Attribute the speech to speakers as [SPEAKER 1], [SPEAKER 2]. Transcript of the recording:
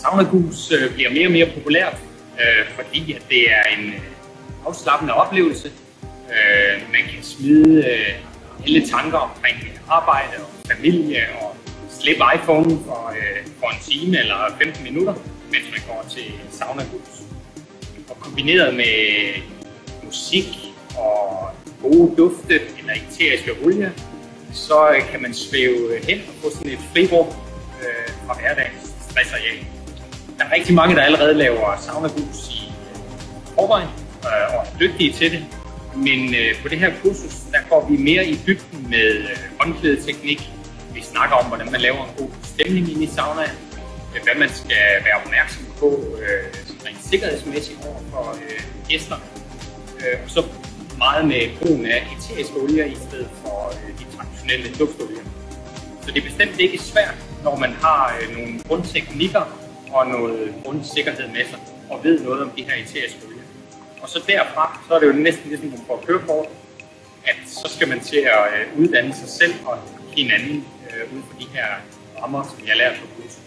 [SPEAKER 1] Saunagus bliver mere og mere populært, fordi at det er en afslappende oplevelse. Man kan smide alle tanker omkring arbejde og familie og slippe iPhone for en time eller 15 minutter, mens man går til Saunagus. Og kombineret med musik og gode dufte eller eteriske olie, så kan man svæve hen og få sådan et frirum fra hverdagens stressareal. Der er rigtig mange, der allerede laver Saunagus i forvejen og er dygtige til det. Men på det her kursus, der går vi mere i dybden med håndklædeteknik. Vi snakker om, hvordan man laver en god stemning inde i saunaen, hvad man skal være opmærksom på rent sikkerhedsmæssigt over for gæster, og så meget med brugen af eteriske olier i stedet for de traditionelle duftolier. Så det er bestemt ikke svært, når man har nogle grundteknikker og noget grundsikkerhed med sig, og ved noget om de her eteriske olier. Og så derfra, så er det jo næsten ligesom man får kørekort, at så skal man til at uddanne sig selv og hinanden ud for de her rammer, som jeg lærer på kurset.